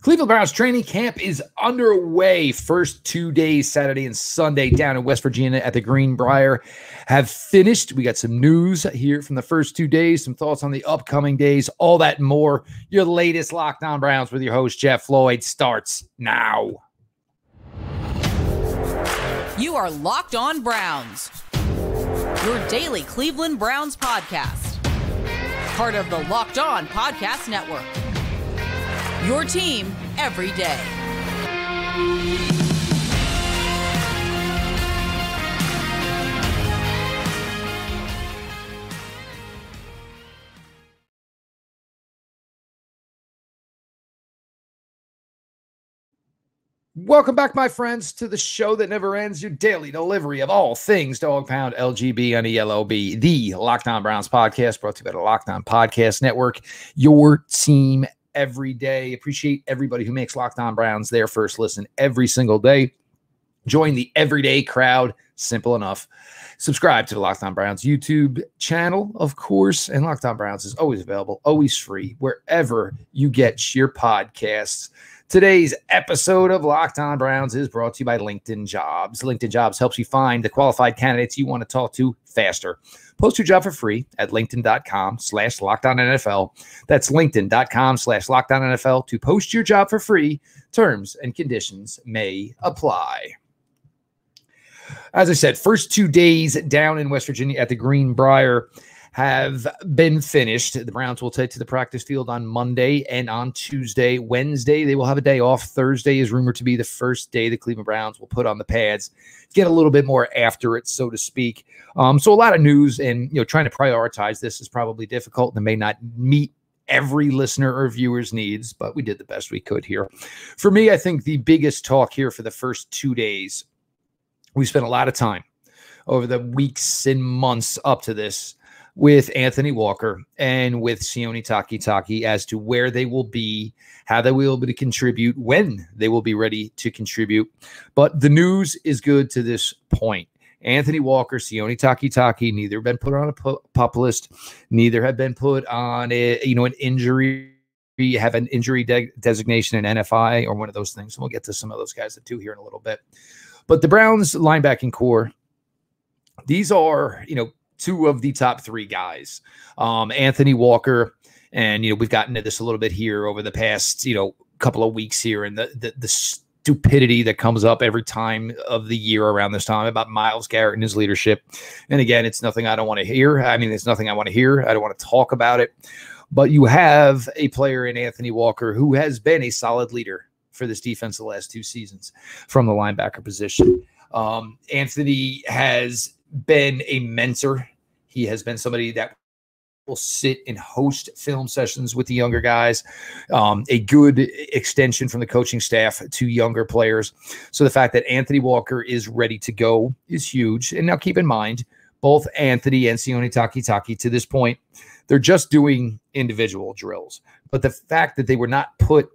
Cleveland Browns training camp is underway. First 2 days, Saturday and Sunday, down in West Virginia at the Greenbrier, have finished. We got some news here from the first 2 days, some thoughts on the upcoming days, all that and more. Your latest Locked On Browns with your host, Jeff Floyd, starts now. You are Locked On Browns, your daily Cleveland Browns podcast. Part of the Locked On Podcast Network. Your team every day. Welcome back, my friends, to the show that never ends, your daily delivery of all things Dog Pound, LGB, and ELOB, the Locked On Browns podcast, brought to you by the Locked On Podcast Network, your team every day. Appreciate everybody who makes Locked On Browns their first listen every single day. Join the everyday crowd. Simple enough. Subscribe to the Locked On Browns YouTube channel, of course, and Locked On Browns is always available, always free, wherever you get your podcasts. Today's episode of Locked On Browns is brought to you by LinkedIn Jobs. LinkedIn Jobs helps you find the qualified candidates you want to talk to faster. Post your job for free at linkedin.com/LockedOnNFL. That's linkedin.com/LockedOnNFL to post your job for free. Terms and conditions may apply. As I said, first 2 days down in West Virginia at the Greenbrier have been finished. The Browns will take to the practice field on Monday and on Tuesday. Wednesday, they will have a day off. Thursday is rumored to be the first day the Cleveland Browns will put on the pads, get a little bit more after it, so to speak. So a lot of news, and trying to prioritize this is probably difficult and may not meet every listener or viewer's needs, but we did the best we could here. For me, I think the biggest talk here for the first 2 days, we spent a lot of time over the weeks and months up to this with Anthony Walker and with Sione Takitaki as to where they will be, how they will be to contribute, when they will be ready to contribute. But the news is good to this point. Anthony Walker, Sione Takitaki, neither have been put on a pup list, neither have been put on an injury, have an injury designation in NFI or one of those things. And we'll get to some of those guys that do here in a little bit. But the Browns linebacking core, these are, two of the top three guys. Anthony Walker, and we've gotten into this a little bit here over the past couple of weeks here, and the stupidity that comes up every time of the year around this time about Myles Garrett and his leadership. And again, it's nothing I don't want to hear. I mean, it's nothing I want to hear. I don't want to talk about it. But you have a player in Anthony Walker who has been a solid leader for this defense the last 2 seasons from the linebacker position. Anthony has been a mentor. He has been somebody that will sit and host film sessions with the younger guys, a good extension from the coaching staff to younger players. So the fact that Anthony Walker is ready to go is huge. And now keep in mind, both Anthony and Sione Takitaki to this point, they're just doing individual drills. But the fact that they were not put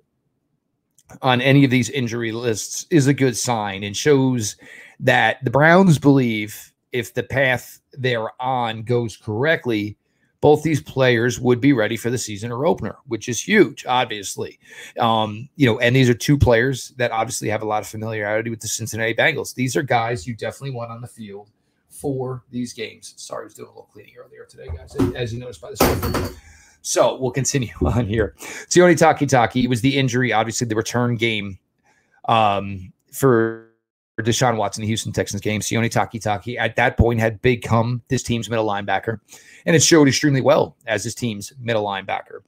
on any of these injury lists is a good sign and shows that the Browns believe if the path they're on goes correctly, both these players would be ready for the season opener, which is huge, obviously. And these are two players that obviously have a lot of familiarity with the Cincinnati Bengals. These are guys you definitely want on the field for these games. Sorry, I was doing a little cleaning earlier today, guys, as you noticed by the script. So we'll continue on here. Sione Takitaki, it was the injury, obviously the return game for Deshaun Watson, the Houston Texans game. Sione Takitaki at that point had become this team's middle linebacker, and it showed extremely well as his team's middle linebacker.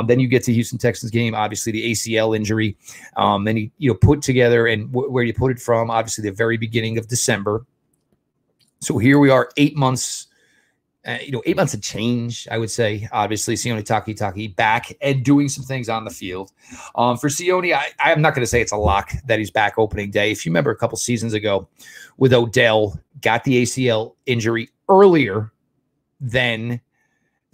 Then you get to Houston Texans game, obviously the ACL injury. Then he put together, and where you put it from, obviously the very beginning of December. So here we are, 8 months. 8 months of change, I would say. Obviously, Sione Takitaki back and doing some things on the field. For Sione, I'm not going to say it's a lock that he's back opening day. If you remember a couple seasons ago with Odell, got the ACL injury earlier than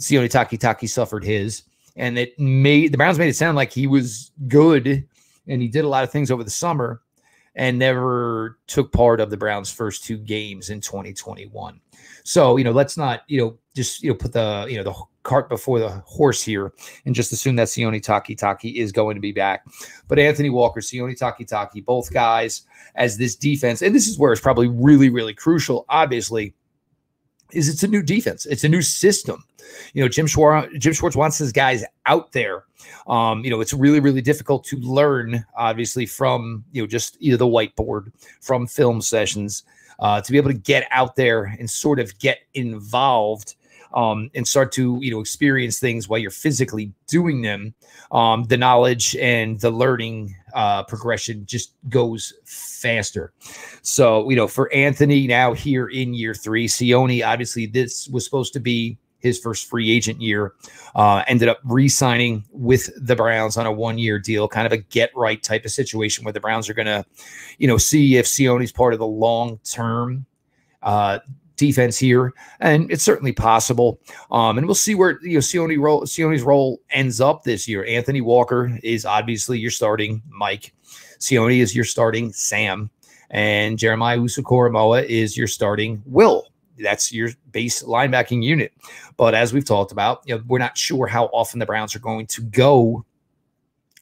Sione Takitaki suffered his. And the Browns made it sound like he was good and he did a lot of things over the summer and never took part of the Browns' first 2 games in 2021. So, let's not, just, put the cart before the horse here and just assume that Sione Takitaki is going to be back. But Anthony Walker, Sione Takitaki, both guys as this defense, and this is where it's probably really, really crucial, obviously, is it's a new defense. It's a new system. Jim Schwartz wants his guys out there. It's really, really difficult to learn, obviously, from, just either the whiteboard, from film sessions, to be able to get out there and sort of get involved and start to, experience things while you're physically doing them. The knowledge and the learning progression just goes faster. So, for Anthony now here in year 3, Sione, obviously this was supposed to be his first free agent year, ended up re-signing with the Browns on a 1-year deal, kind of a get-right type of situation where the Browns are going to, see if Sione's part of the long-term defense here, and it's certainly possible. And we'll see where Sione's role ends up this year. Anthony Walker is obviously your starting Mike. Sione is your starting Sam, and Jeremiah Usu-Koramoah is your starting Will. That's your base linebacking unit. But as we've talked about, we're not sure how often the Browns are going to go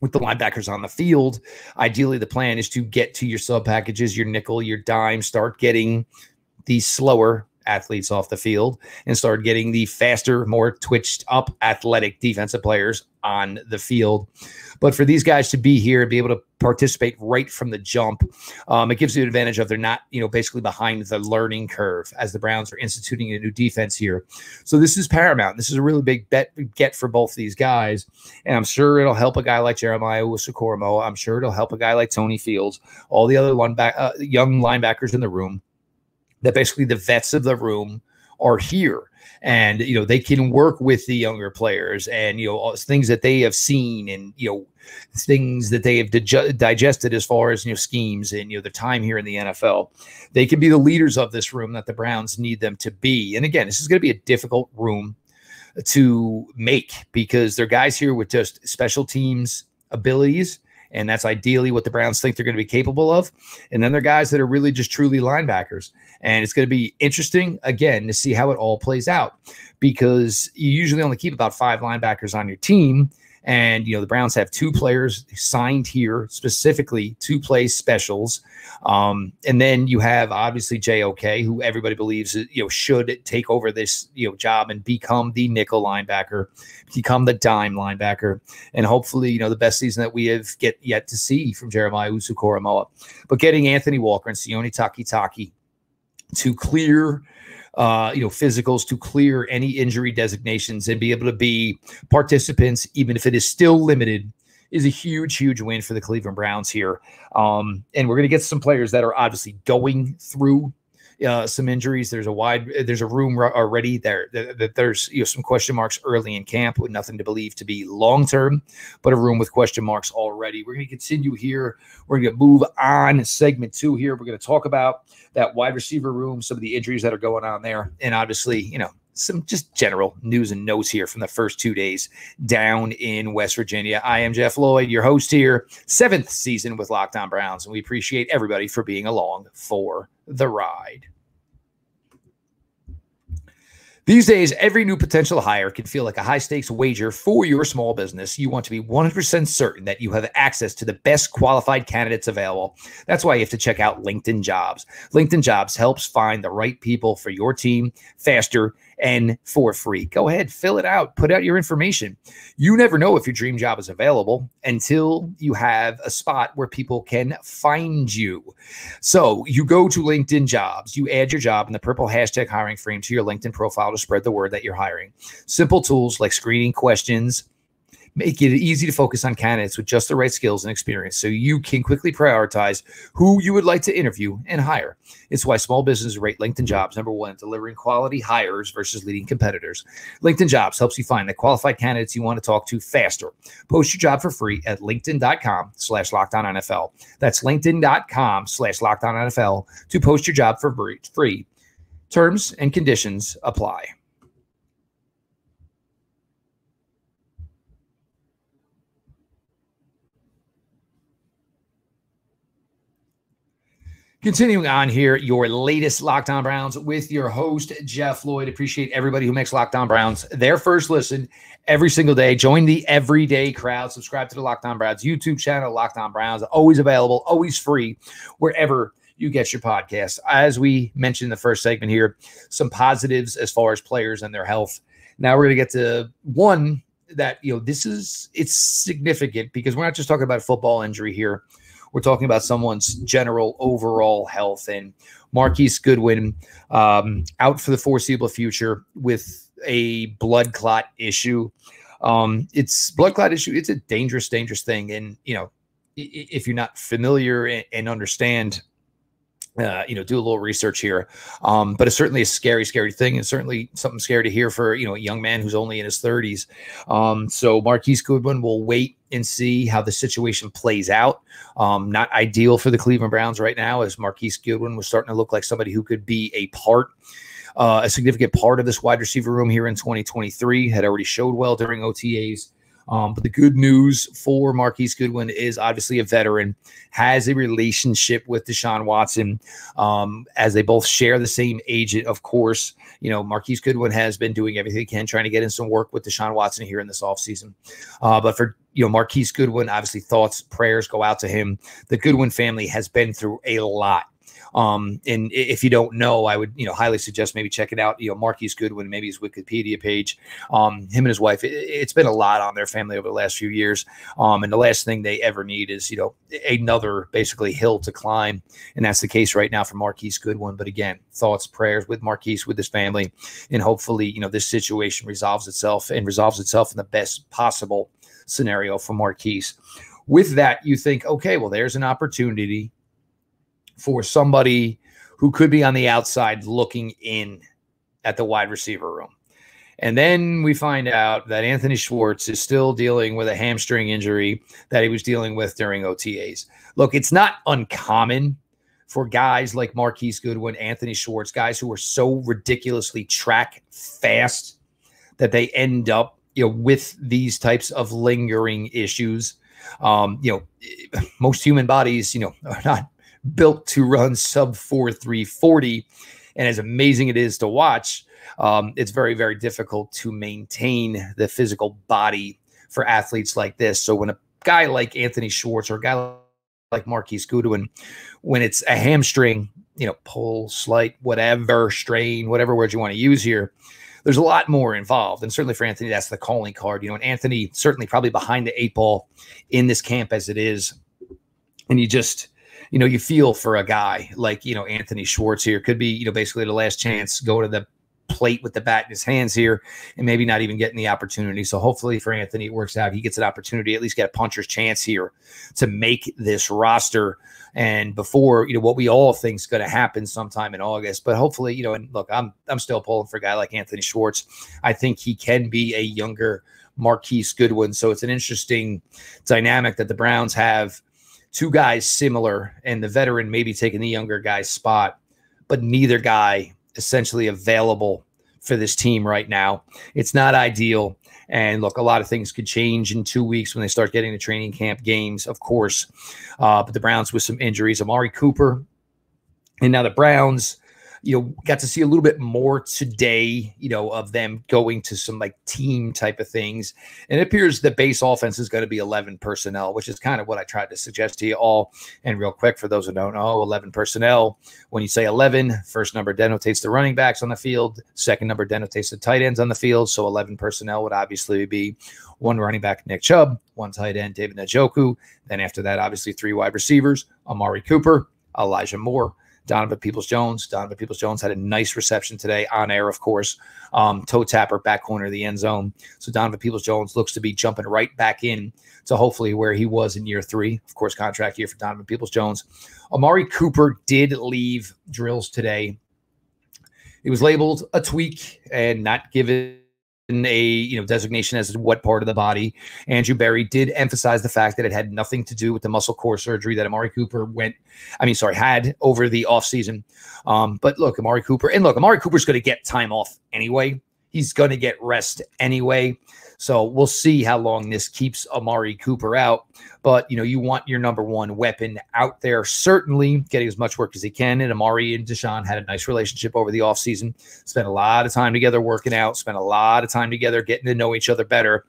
with the linebackers on the field. Ideally, the plan is to get to your sub packages, your nickel, your dime, start getting these slower athletes off the field and start getting the faster, more twitched up athletic defensive players on the field. But for these guys to be here and be able to participate right from the jump, it gives you an advantage of they're not, basically behind the learning curve as the Browns are instituting a new defense here. So this is paramount. This is a really big get for both these guys. And I'm sure it'll help a guy like Jeremiah Usu-Koramoah. I'm sure it'll help a guy like Tony Fields, all the other young linebackers in the room, that basically the vets of the room are here. And, they can work with the younger players and, things that they have seen and, things that they have digested as far as, schemes and, the time here in the NFL. They can be the leaders of this room that the Browns need them to be. And again, this is going to be a difficult room to make because they're guys here with just special teams abilities. And that's ideally what the Browns think they're going to be capable of. And then they're guys that are really just truly linebackers. And it's going to be interesting, again, to see how it all plays out because you usually only keep about 5 linebackers on your team. And, the Browns have 2 players signed here specifically to play specials. And then you have obviously JOK, who everybody believes, should take over this, job and become the nickel linebacker, become the dime linebacker. And hopefully, the best season that we have yet to see from Jeremiah Usu-Koramoah. But getting Anthony Walker and Sione Takitaki to clear physicals, to clear any injury designations and be able to be participants, even if it is still limited, is a huge, huge win for the Cleveland Browns here. And we're going to get some players that are obviously going through some injuries. There's a room already there. There's some question marks early in camp with nothing to believe to be long-term, but a room with question marks already. We're going to continue here. We're going to move on segment 2 here. We're going to talk about that wide receiver room, some of the injuries that are going on there. And obviously, some just general news and notes here from the first 2 days down in West Virginia. I am Jeff Lloyd, your host here, 7th season with Locked On Browns, and we appreciate everybody for being along for the ride. These days, every new potential hire can feel like a high-stakes wager for your small business. You want to be 100% certain that you have access to the best qualified candidates available. That's why you have to check out LinkedIn Jobs. LinkedIn Jobs helps find the right people for your team faster and for free. Go ahead, fill it out, put out your information. You never know if your dream job is available until you have a spot where people can find you. So you go to LinkedIn Jobs, you add your job in the purple hashtag hiring frame to your LinkedIn profile to spread the word that you're hiring. Simple tools like screening questions make it easy to focus on candidates with just the right skills and experience so you can quickly prioritize who you would like to interview and hire. It's why small businesses rate LinkedIn Jobs #1 in delivering quality hires versus leading competitors. LinkedIn Jobs helps you find the qualified candidates you want to talk to faster. Post your job for free at linkedin.com/LockedOnNFL. That's linkedin.com/LockedOnNFL to post your job for free. Terms and conditions apply. Continuing on here, your latest Locked On Browns with your host, Jeff Lloyd. Appreciate everybody who makes Locked On Browns their first listen every single day. Join the everyday crowd. Subscribe to the Locked On Browns YouTube channel, Locked On Browns. Always available, always free, wherever you get your podcast. As we mentioned in the first segment here, some positives as far as players and their health. Now we're going to get to one that, it's significant because we're not just talking about a football injury here. We're talking about someone's general overall health, and Marquise Goodwin out for the foreseeable future with a blood clot issue. It's blood clot issue. It's a dangerous thing. And, if you're not familiar and understand, do a little research here. But it's certainly a scary thing, and certainly something scary to hear for, a young man who's only in his 30s. So Marquise Goodwin will wait and see how the situation plays out. Not ideal for the Cleveland Browns right now, as Marquise Goodwin was starting to look like somebody who could be a significant part of this wide receiver room here in 2023, had already showed well during OTAs. But the good news for Marquise Goodwin is obviously a veteran, has a relationship with Deshaun Watson, as they both share the same agent. Of course, Marquise Goodwin has been doing everything he can, trying to get in some work with Deshaun Watson here in this offseason. But for Marquise Goodwin, obviously thoughts, prayers go out to him. The Goodwin family has been through a lot. And if you don't know, I would, highly suggest maybe check it out. Marquise Goodwin, maybe his Wikipedia page, him and his wife, it's been a lot on their family over the last few years. And the last thing they ever need is, another basically hill to climb. And that's the case right now for Marquise Goodwin. But again, thoughts, prayers with Marquise, with his family, and hopefully, this situation resolves itself in the best possible scenario for Marquise. With that, you think, okay, well, there's an opportunity for somebody who could be on the outside looking in at the wide receiver room. And then we find out that Anthony Schwartz is still dealing with a hamstring injury that he was dealing with during OTAs. Look, it's not uncommon for guys like Marquise Goodwin, Anthony Schwartz, guys who are so ridiculously track fast that they end up, with these types of lingering issues. Most human bodies, are not built to run sub 4.340. And as amazing it is to watch, it's very, very difficult to maintain the physical body for athletes like this. So when a guy like Anthony Schwartz or a guy like Marquise Goodwin, when it's a hamstring, pull, slight, whatever, strain, whatever words you want to use here, there's a lot more involved. And certainly for Anthony, that's the calling card. And Anthony certainly probably behind the 8 ball in this camp as it is. And you just, you feel for a guy like, Anthony Schwartz here could be, basically the last chance, go to the plate with the bat in his hands here and maybe not even getting the opportunity. So hopefully for Anthony, it works out. He gets an opportunity, at least get a puncher's chance here to make this roster. And before, what we all think is going to happen sometime in August, but hopefully, and look, I'm still pulling for a guy like Anthony Schwartz. I think he can be a younger Marquise Goodwin. So it's an interesting dynamic that the Browns have. 2 guys similar, and the veteran maybe taking the younger guy's spot, but neither guy essentially available for this team right now. It's not ideal. And look, a lot of things could change in 2 weeks when they start getting the training camp games, of course. But the Browns with some injuries, Amari Cooper. And now the Browns, got to see a little bit more today, of them going to some like team type of things. And it appears the base offense is going to be 11 personnel, which is kind of what I tried to suggest to you all. And real quick, for those who don't know, 11 personnel, when you say 11, first number denotates the running backs on the field. Second number denotates the tight ends on the field. So 11 personnel would obviously be 1 running back, Nick Chubb, 1 tight end, David Njoku. Then after that, obviously 3 wide receivers, Amari Cooper, Elijah Moore, Donovan Peoples-Jones. Donovan Peoples-Jones had a nice reception today on air, of course. Toe tapper, back corner of the end zone. So Donovan Peoples-Jones looks to be jumping right back in to hopefully where he was in year 3. Of course, contract year for Donovan Peoples-Jones. Amari Cooper did leave drills today. It was labeled a tweak and not given a designation as to what part of the body. Andrew Berry did emphasize the fact that it had nothing to do with the muscle core surgery that Amari Cooper had over the offseason. But look, Amari Cooper's going to get time off anyway. He's going to get rest anyway. So we'll see how long this keeps Amari Cooper out. But, you want your number one weapon out there, certainly getting as much work as he can. And Amari and Deshaun had a nice relationship over the offseason, spent a lot of time together working out, spent a lot of time together getting to know each other better,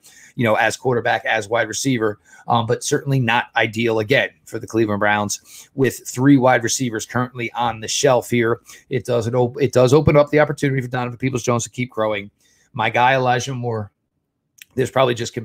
as quarterback, as wide receiver. But certainly not ideal again for the Cleveland Browns with 3 wide receivers currently on the shelf here. It does open up the opportunity for Donovan Peoples-Jones to keep growing. My guy, Elijah Moore, this probably just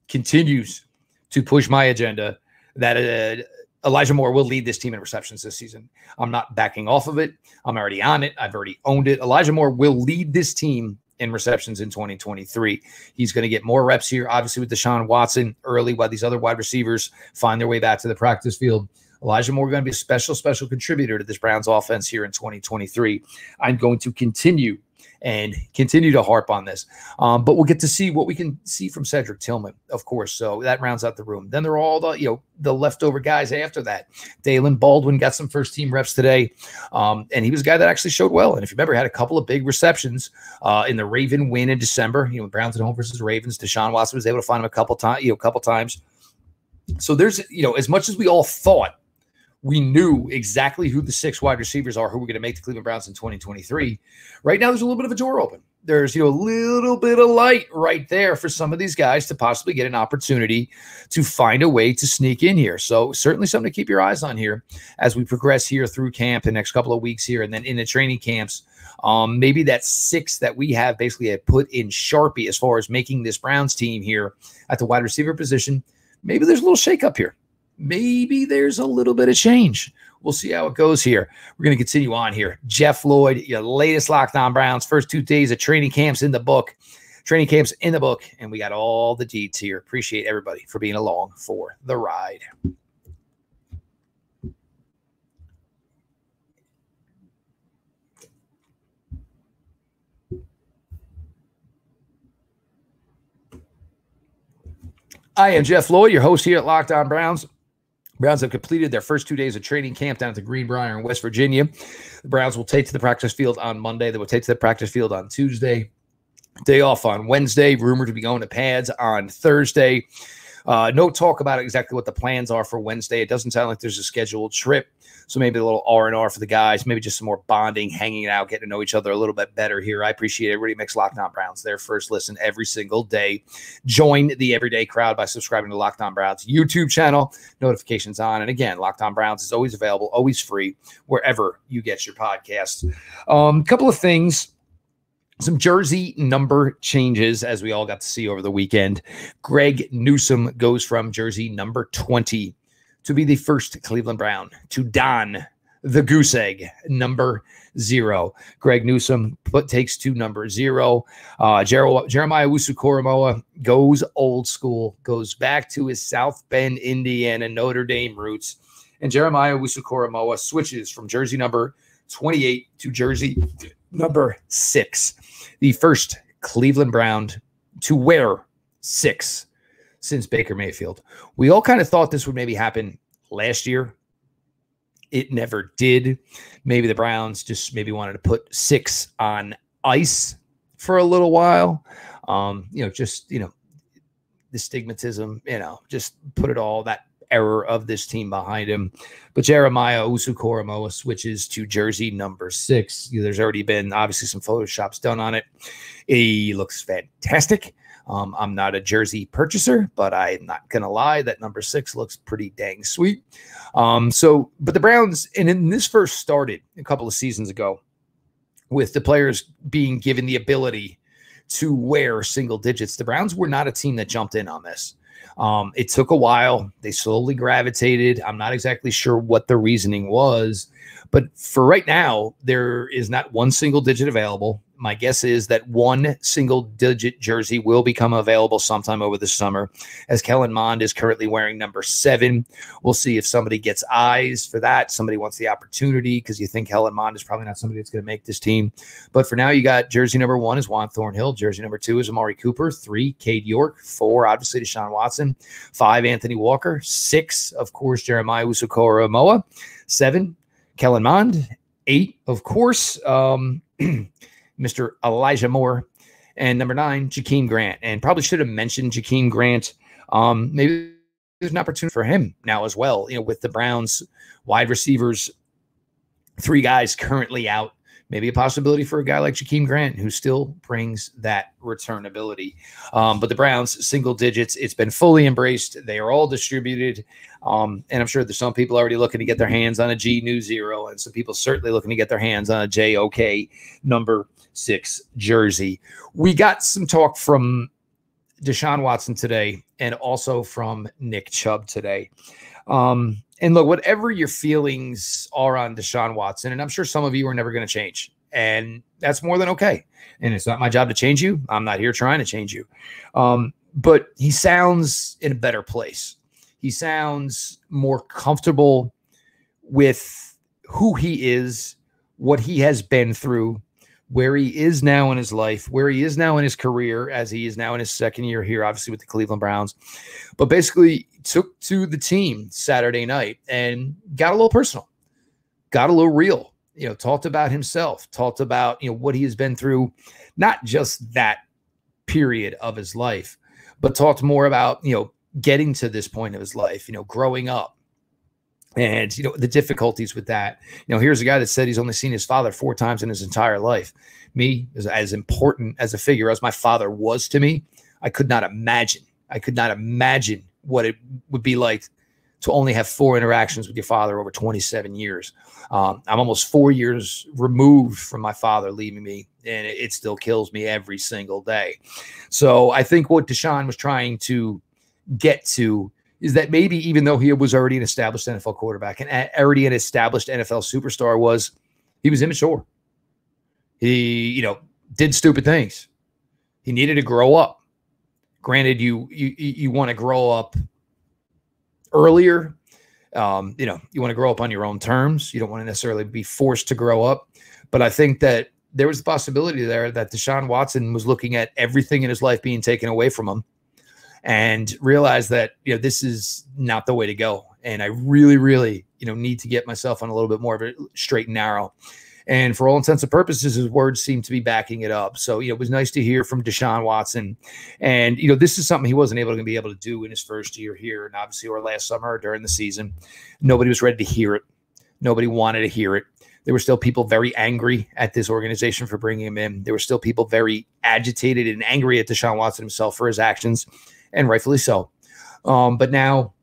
continues to push my agenda that Elijah Moore will lead this team in receptions this season. I'm not backing off of it. I'm already on it. I've already owned it. Elijah Moore will lead this team in receptions in 2023. He's going to get more reps here, obviously, with Deshaun Watson early while these other wide receivers find their way back to the practice field. Elijah Moore going to be a special contributor to this Browns offense here in 2023. I'm going to continue to harp on this. But we'll get to see what we can see from Cedric Tillman, of course. So that rounds out the room. Then there are all the leftover guys after that. Dalen Baldwin got some first-team reps today, and he was a guy that actually showed well. And if you remember, had a couple of big receptions in the Raven win in December. Browns at home versus Ravens. Deshaun Watson was able to find him a couple times. So there's, as much as we all thought we knew exactly who the 6 wide receivers are who were going to make the Cleveland Browns in 2023. Right now, there's a little bit of a door open. There's, a little bit of light right there for some of these guys to possibly get an opportunity to find a way to sneak in here. So certainly something to keep your eyes on here as we progress here through camp the next couple of weeks here and then in the training camps. Maybe that 6 that we have basically had put in Sharpie as far as making this Browns team here at the wide receiver position. Maybe there's a little shakeup here. Maybe there's a little bit of change. We'll see how it goes here. We're going to continue on here. Jeff Lloyd, your latest Locked On Browns. First 2 days of training camps in the book. And we got all the deets here. Appreciate everybody for being along for the ride. I am Jeff Lloyd, your host here at Locked On Browns. Browns have completed their first 2 days of training camp down at the Greenbrier in West Virginia. The Browns will take to the practice field on Monday. They will take to the practice field on Tuesday. Day off on Wednesday. Rumored to be going to pads on Thursday. No talk about exactly what the plans are for Wednesday. It doesn't sound like there's a scheduled trip. So maybe a little R&R for the guys, maybe just some more bonding, hanging out, getting to know each other a little bit better here. I appreciate everybody who makes Locked On Browns their first listen every single day. Join the everyday crowd by subscribing to Locked On Browns YouTube channel. Notifications on. And again, Locked On Browns is always available, always free, wherever you get your podcasts. Couple of things. Some jersey number changes, as we all got to see over the weekend. Greg Newsome goes from jersey number 20 to be the first Cleveland Brown to don the goose egg number 0. Greg Newsome takes to number 0. Jeremiah Owusu-Koramoah goes old school, goes back to his South Bend, Indiana, Notre Dame roots. And Jeremiah Owusu-Koramoah switches from jersey number 28 to jersey number 6. The first Cleveland Brown to wear 6 since Baker Mayfield. We all kind of thought this would maybe happen last year. It never did. Maybe the Browns just maybe wanted to put 6 on ice for a little while. The stigmatism, just put it all, that error of this team behind him. But Jeremiah Owusu-Koramoah switches to jersey number 6. There's already been obviously some Photoshops done on it. He looks fantastic. I'm not a jersey purchaser, but I'm not going to lie. That number 6 looks pretty dang sweet. But the Browns, and in this first started a couple of seasons ago with the players being given the ability to wear single digits, the Browns were not a team that jumped in on this. It took a while. They slowly gravitated. I'm not exactly sure what the reasoning was, but for right now, there is not one single digit available. My guess is that one single digit jersey will become available sometime over the summer, as Kellen Mond is currently wearing number 7. We'll see if somebody gets eyes for that. Somebody wants the opportunity because you think Kellen Mond is probably not somebody that's going to make this team. But for now, you got jersey number 1 is Juan Thornhill. Jersey number 2 is Amari Cooper. 3, Cade York. 4, obviously, Deshaun Watson. 5, Anthony Walker. 6, of course, Jeremiah Owusu-Koramoah. 7, Kellen Mond. 8, of course, Mr. Elijah Moore. And number 9, Jakeem Grant. And probably should have mentioned Jakeem Grant. Maybe there's an opportunity for him now as well, with the Browns wide receivers, 3 guys currently out. Maybe a possibility for a guy like Jakeem Grant, who still brings that return ability. But the Browns, single digits, it's been fully embraced. They are all distributed. And I'm sure there's some people already looking to get their hands on a G New 0, and some people certainly looking to get their hands on a JOK number 6 jersey. We got some talk from Deshaun Watson today and also from Nick Chubb today. And look, whatever your feelings are on Deshaun Watson, and I'm sure some of you are never going to change, and that's more than okay. And it's not my job to change you. I'm not here trying to change you. But he sounds in a better place. He sounds more comfortable with who he is, what he has been through, where he is now in his life, where he is now in his career, as he is now in his 2nd year here, obviously with the Cleveland Browns. But basically took to the team Saturday night and got a little personal, got a little real, talked about himself, talked about, what he has been through, not just that period of his life, but talked more about, getting to this point of his life, growing up. And, the difficulties with that. Here's a guy that said he's only seen his father 4 times in his entire life. Me, as important as a figure as my father was to me, I could not imagine what it would be like to only have 4 interactions with your father over 27 years. I'm almost 4 years removed from my father leaving me, and it still kills me every single day. So I think what Deshaun was trying to get to is that maybe even though he was already an established NFL quarterback and already an established NFL superstar, he was immature. He, did stupid things. He needed to grow up. Granted, you want to grow up earlier. You want to grow up on your own terms. You don't want to necessarily be forced to grow up. But I think that there was the possibility there that Deshaun Watson was looking at everything in his life being taken away from him and realized that, this is not the way to go. And I really, really, need to get myself on a little bit more of a straight and narrow. And for all intents and purposes, his words seem to be backing it up. So, it was nice to hear from Deshaun Watson. And, this is something he wasn't able to do in his first year here. And obviously, or last summer during the season, nobody was ready to hear it. Nobody wanted to hear it. There were still people very angry at this organization for bringing him in. There were still people very agitated and angry at Deshaun Watson himself for his actions, and rightfully so. But now,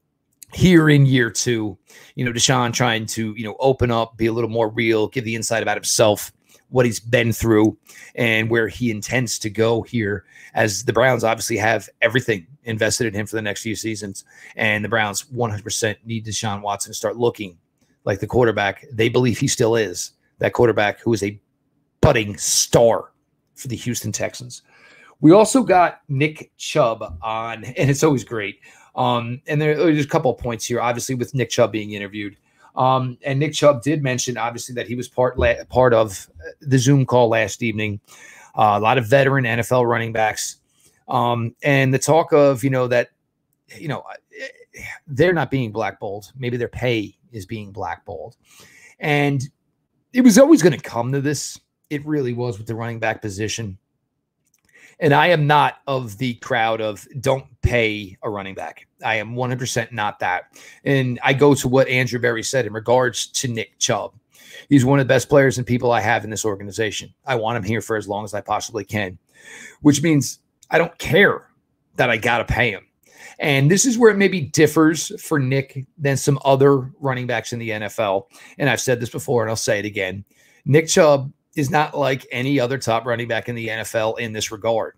here in year 2, Deshaun trying to, open up, be a little more real, give the insight about himself, what he's been through, and where he intends to go here, as the Browns obviously have everything invested in him for the next few seasons. And the Browns 100% need Deshaun Watson to start looking like the quarterback they believe he still is, that quarterback who is a budding star for the Houston Texans. We also got Nick Chubb on, and it's always great. And there's a couple of points here, obviously, with Nick Chubb being interviewed. And Nick Chubb did mention, obviously, that he was part of the Zoom call last evening. A lot of veteran NFL running backs. And the talk of, that, they're not being blackballed. Maybe their pay is being blackballed. And it was always going to come to this. It really was, with the running back position. And I am not of the crowd of don't pay a running back. I am 100% not that. And I go to what Andrew Berry said in regards to Nick Chubb. He's one of the best players and people I have in this organization. I want him here for as long as I possibly can, which means I don't care that I got to pay him. And this is where it maybe differs for Nick than some other running backs in the NFL. And I've said this before, and I'll say it again. Nick Chubb is not like any other top running back in the NFL in this regard.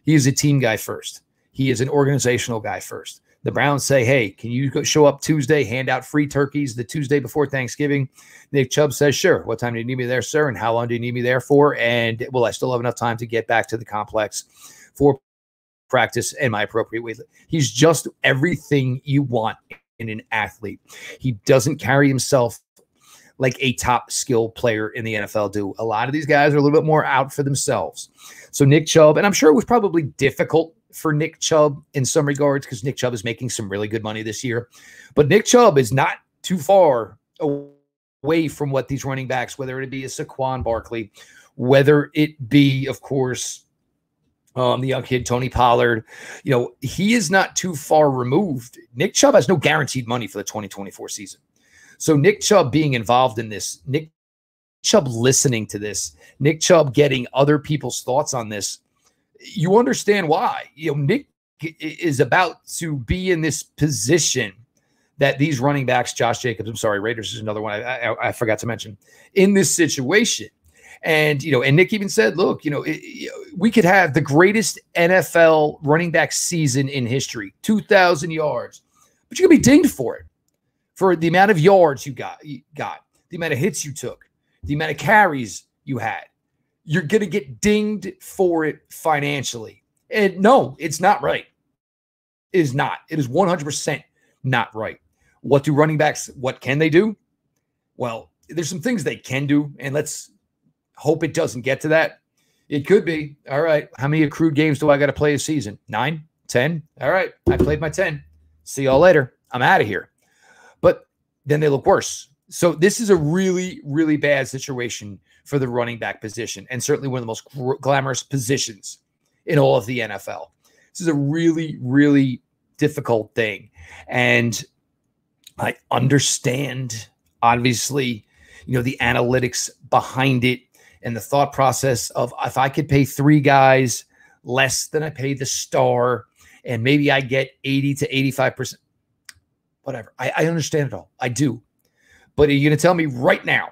He is a team guy first. He is an organizational guy first. The Browns say, hey, can you go show up Tuesday, hand out free turkeys the Tuesday before Thanksgiving? Nick Chubb says, sure. What time do you need me there, sir? And how long do you need me there for? And will I still have enough time to get back to the complex for practice and my appropriate weight? He's just everything you want in an athlete. He doesn't carry himself like a top skill player in the NFL do. A lot of these guys are a little bit more out for themselves. So Nick Chubb, and I'm sure it was probably difficult for Nick Chubb in some regards because Nick Chubb is making some really good money this year. But Nick Chubb is not too far away from what these running backs, whether it be a Saquon Barkley, whether it be, of course, The young kid, Tony Pollard, he is not too far removed. Nick Chubb has no guaranteed money for the 2024 season. So Nick Chubb being involved in this, Nick Chubb listening to this, Nick Chubb getting other people's thoughts on this, you understand why. Nick is about to be in this position that these running backs, Josh Jacobs, I'm sorry, Raiders is another one I forgot to mention, in this situation. And, and Nick even said, look, we could have the greatest NFL running back season in history, 2,000 yards, but you're going to be dinged for it, for the amount of yards you got, the amount of hits you took, the amount of carries you had. You're going to get dinged for it financially. And no, it's not right. It is not. It is 100% not right. What do running backs, what can they do? Well, there's some things they can do, and let's hope it doesn't get to that. It could be, all right, how many accrued games do I got to play a season? 9, 10? All right, I played my 10. See y'all later. I'm out of here. But then they look worse. So this is a really, really bad situation for the running back position, and certainly one of the most glamorous positions in all of the NFL. This is a really, really difficult thing. And I understand, obviously, the analytics behind it and the thought process of if I could pay 3 guys less than I pay the star and maybe I get 80 to 85%, whatever. I understand it all. I do. But are you going to tell me right now,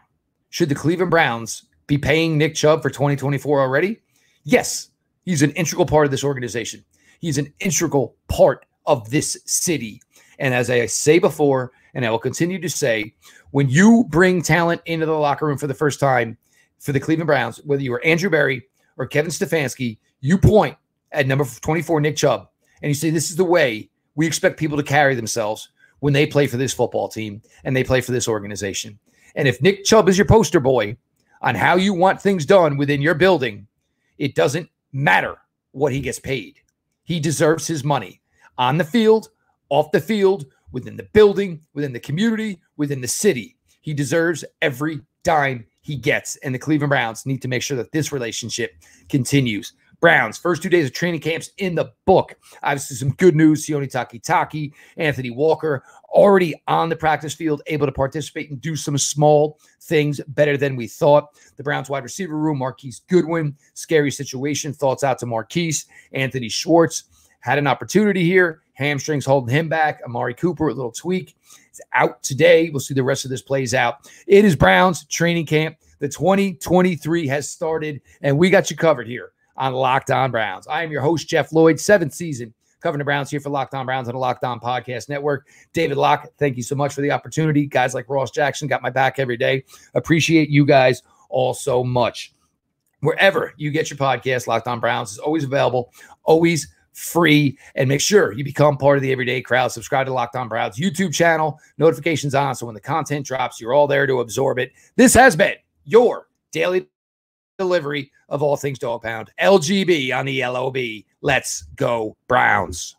should the Cleveland Browns be paying Nick Chubb for 2024 already? Yes. He's an integral part of this organization. He's an integral part of this city. And as I say before, and I will continue to say, when you bring talent into the locker room for the first time for the Cleveland Browns, whether you are Andrew Berry or Kevin Stefanski, you point at number 24, Nick Chubb, and you say, this is the way we expect people to carry themselves when they play for this football team and they play for this organization. And if Nick Chubb is your poster boy on how you want things done within your building, it doesn't matter what he gets paid. He deserves his money on the field, off the field, within the building, within the community, within the city. He deserves every dime he gets. And the Cleveland Browns need to make sure that this relationship continues. Browns, first 2 days of training camps in the book. Obviously, some good news. Sione Takitaki, Anthony Walker, already on the practice field, able to participate and do some small things better than we thought. The Browns wide receiver room, Marquise Goodwin, scary situation. Thoughts out to Marquise. Anthony Schwartz had an opportunity here. Hamstrings holding him back. Amari Cooper, a little tweak. It's out today. We'll see the rest of this plays out. It is Browns training camp. The 2023 has started, and we got you covered here on Locked On Browns. I am your host, Jeff Lloyd, 7th season covering the Browns here for Locked On Browns on the Locked On Podcast Network. David Locke, thank you so much for the opportunity. Guys like Ross Jackson got my back every day. Appreciate you guys all so much. Wherever you get your podcast, Locked On Browns is always available, always free, and make sure you become part of the everyday crowd. Subscribe to Locked On Browns YouTube channel, notifications on, so when the content drops, you're all there to absorb it. This has been your daily delivery of all things Dog Pound. LGB on the LOB. Let's go Browns.